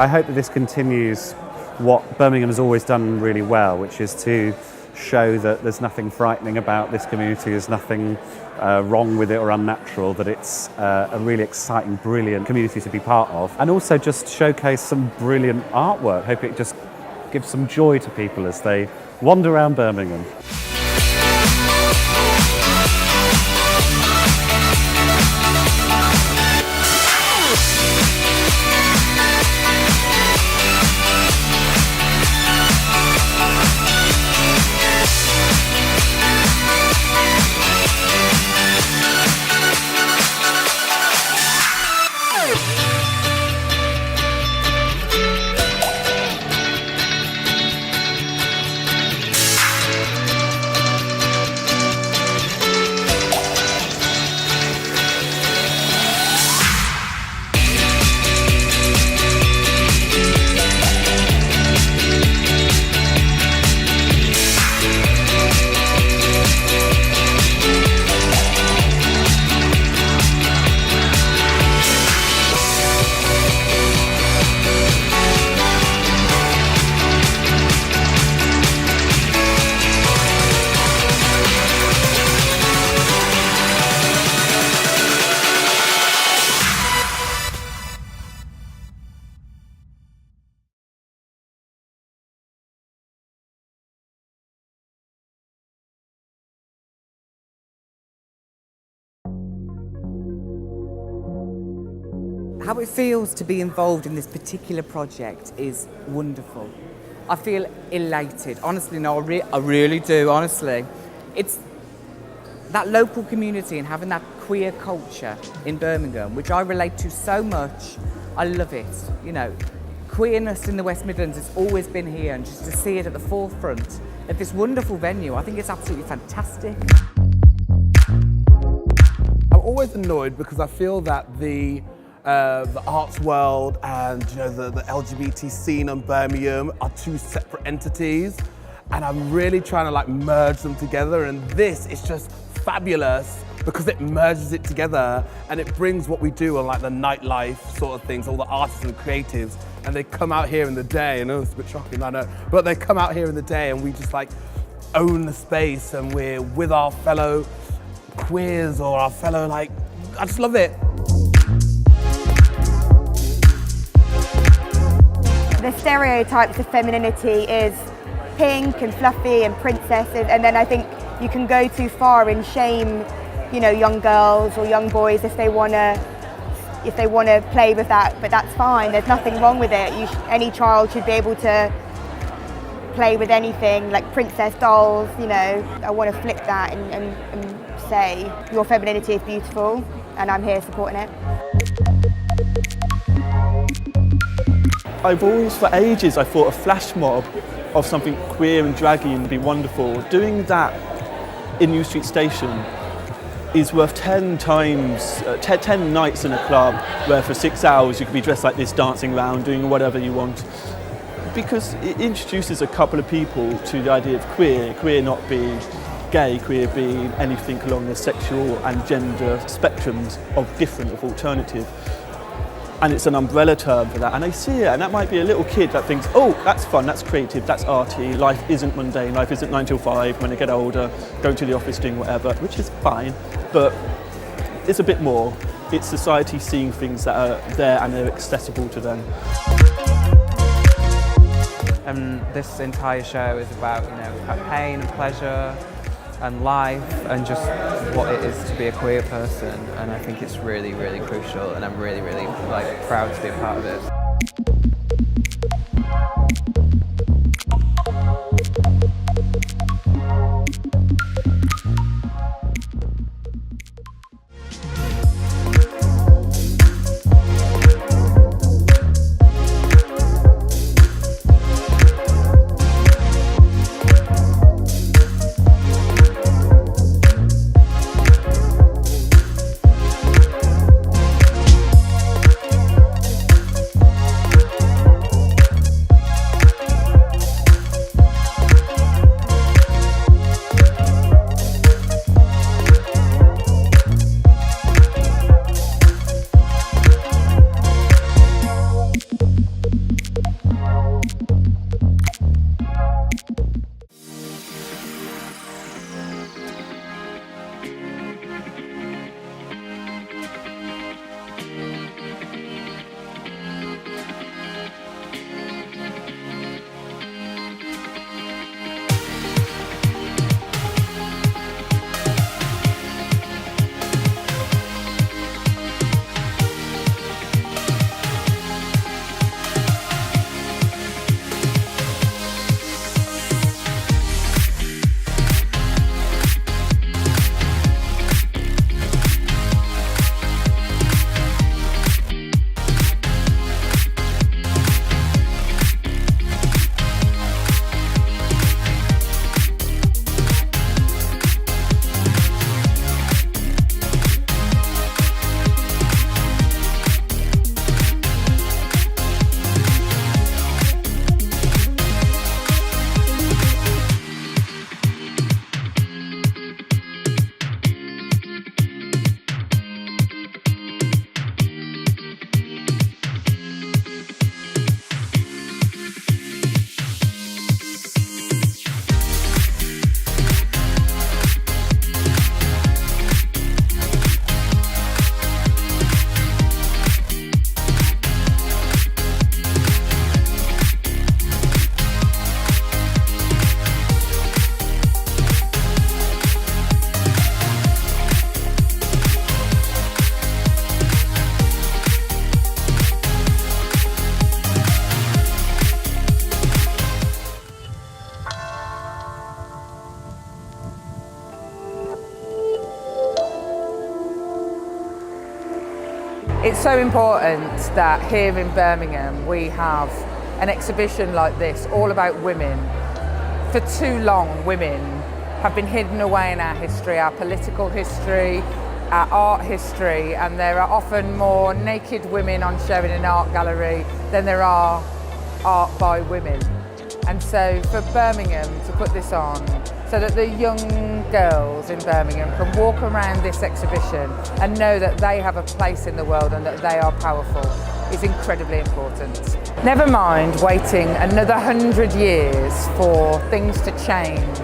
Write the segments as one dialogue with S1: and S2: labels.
S1: I hope that this continues what Birmingham has always done really well, which is to show that there's nothing frightening about this community, there's nothing wrong with it or unnatural, that it's a really exciting, brilliant community to be part of, and also just showcase some brilliant artwork. Hope it just gives some joy to people as they wander around Birmingham.
S2: How it feels to be involved in this particular project is wonderful. I feel elated. Honestly, no, I really do, honestly. It's that local community and having that queer culture in Birmingham, which I relate to so much. I love it. You know, queerness in the West Midlands has always been here, and just to see it at the forefront of this wonderful venue, I think it's absolutely fantastic.
S3: I'm always annoyed because I feel that the arts world and the LGBT scene in Birmingham are two separate entities, and I'm really trying to merge them together, and this is just fabulous because it merges it together and it brings what we do on the nightlife sort of things, all the artists and creatives, and they come out here in the day. I know it's a bit shocking, I know, but they come out here in the day and we just own the space, and we're with our fellow queers or our fellow I just love it.
S4: The stereotypes of femininity is pink and fluffy and princesses, and then I think you can go too far and shame, young girls or young boys if they want to play with that. But that's fine. There's nothing wrong with it. Any child should be able to play with anything, like princess dolls. I want to flip that and say your femininity is beautiful, and I'm here supporting it.
S5: I've always, for ages, I thought a flash mob of something queer and draggy would be wonderful. Doing that in New Street Station is worth 10 nights in a club where for 6 hours you could be dressed like this, dancing around, doing whatever you want. Because it introduces a couple of people to the idea of queer not being gay, queer being anything along the sexual and gender spectrums of alternative. And it's an umbrella term for that, and they see it, and that might be a little kid that thinks, oh, that's fun, that's creative, that's arty, life isn't mundane, life isn't 9 till 5, when they get older, going to the office doing whatever, which is fine, but it's a bit more. It's society seeing things that are there and they're accessible to them.
S6: And this entire show is about, pain and pleasure and life and just what it is to be a queer person, and I think it's really, really crucial, and I'm really, really proud to be a part of it.
S2: It's so important that here in Birmingham we have an exhibition like this all about women. For too long, women have been hidden away in our history, our political history, our art history, and there are often more naked women on show in an art gallery than there are art by women. And so for Birmingham to put this on, so that the young girls in Birmingham can walk around this exhibition and know that they have a place in the world and that they are powerful, is incredibly important. Never mind waiting another 100 years for things to change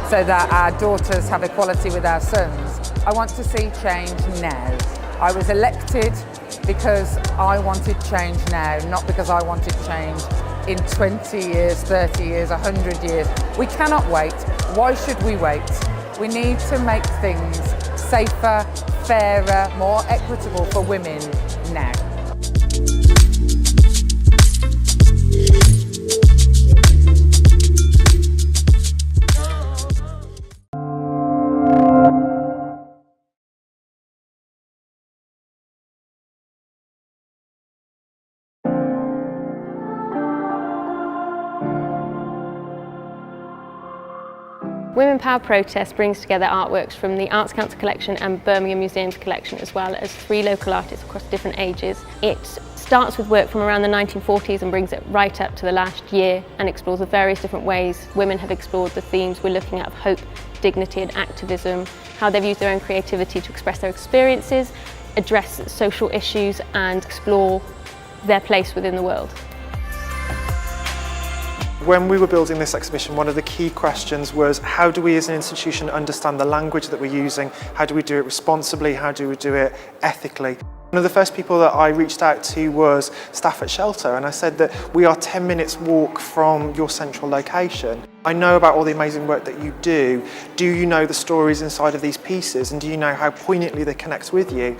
S2: so that our daughters have equality with our sons. I want to see change now. I was elected because I wanted change now, not because I wanted change in 20 years, 30 years, 100 years. We cannot wait. Why should we wait? We need to make things safer, fairer, more equitable for women now.
S7: Women Power Protest brings together artworks from the Arts Council collection and Birmingham Museums collection, as well as 3 local artists across different ages. It starts with work from around the 1940s and brings it right up to the last year and explores the various different ways women have explored the themes we're looking at of hope, dignity and activism, how they've used their own creativity to express their experiences, address social issues and explore their place within the world.
S8: When we were building this exhibition, one of the key questions was, how do we as an institution understand the language that we're using? How do we do it responsibly? How do we do it ethically? One of the first people that I reached out to was staff at Shelter, and I said that we are 10 minutes walk from your central location. I know about all the amazing work that you do. Do you know the stories inside of these pieces, and do you know how poignantly they connect with you?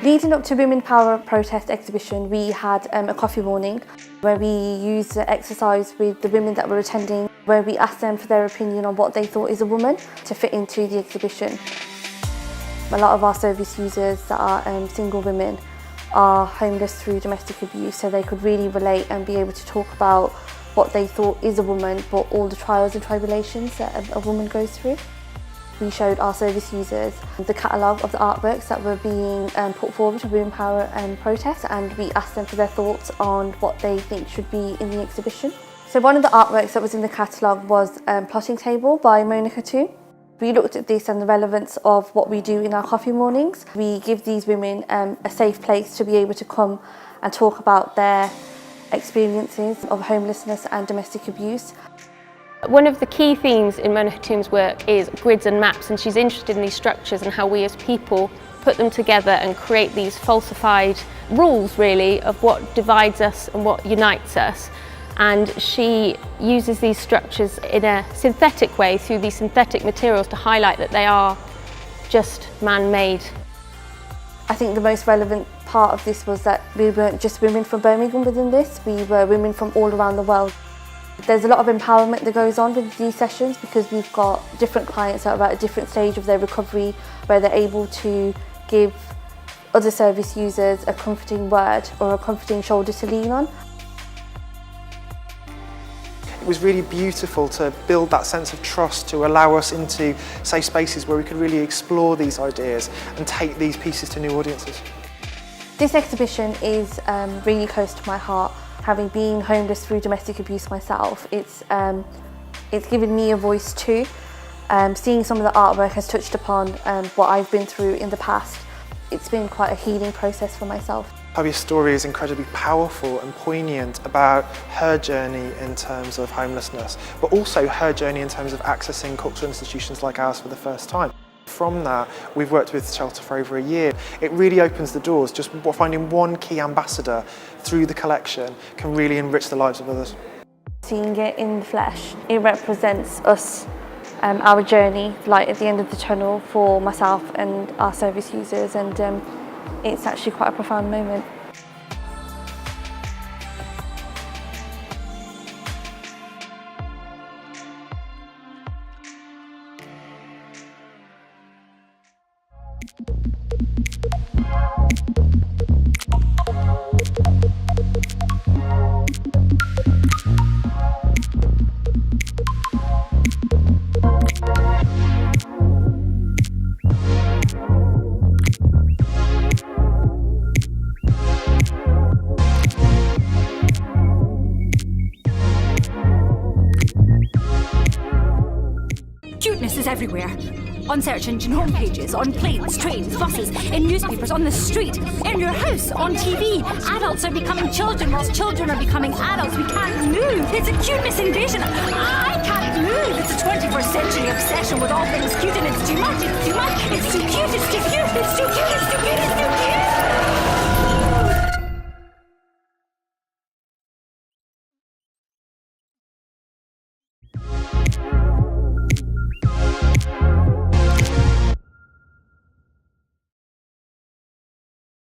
S9: Leading up to Women Power Protest exhibition, we had a coffee morning where we used the exercise with the women that were attending, where we asked them for their opinion on what they thought is a woman to fit into the exhibition. A lot of our service users that are single women are homeless through domestic abuse, so they could really relate and be able to talk about what they thought is a woman, but all the trials and tribulations that a woman goes through. We showed our service users the catalogue of the artworks that were being put forward to Women Power Protest, and we asked them for their thoughts on what they think should be in the exhibition. So one of the artworks that was in the catalogue was Plotting Table by Monica Toon. We looked at this and the relevance of what we do in our coffee mornings. We give these women a safe place to be able to come and talk about their experiences of homelessness and domestic abuse.
S7: One of the key themes in Monica Toon's work is grids and maps, and she's interested in these structures and how we as people put them together and create these falsified rules really of what divides us and what unites us. And she uses these structures in a synthetic way through these synthetic materials to highlight that they are just man-made.
S9: I think the most relevant part of this was that we weren't just women from Birmingham within this, we were women from all around the world. There's a lot of empowerment that goes on with these sessions because we've got different clients that are at a different stage of their recovery where they're able to give other service users a comforting word or a comforting shoulder to lean on.
S8: It was really beautiful to build that sense of trust to allow us into safe spaces where we could really explore these ideas and take these pieces to new audiences.
S9: This exhibition is really close to my heart. Having been homeless through domestic abuse myself, it's given me a voice too. Seeing some of the artwork has touched upon what I've been through in the past. It's been quite a healing process for myself.
S8: Fabia's story is incredibly powerful and poignant about her journey in terms of homelessness, but also her journey in terms of accessing cultural institutions like ours for the first time. From that, we've worked with Shelter for over a year. It really opens the doors. Just finding one key ambassador through the collection can really enrich the lives of others.
S9: Seeing it in the flesh, it represents us, our journey, light at the end of the tunnel for myself and our service users, and it's actually quite a profound moment.
S10: Cuteness is everywhere. On search engine homepages, on planes, trains, buses, in newspapers, on the street, in your house, on TV. Adults are becoming children whilst children are becoming adults. We can't move. It's a cuteness invasion. I can't move. It's a 21st century obsession with all things cute, and it's too much. It's too much. It's too cute. It's too cute. It's too cute.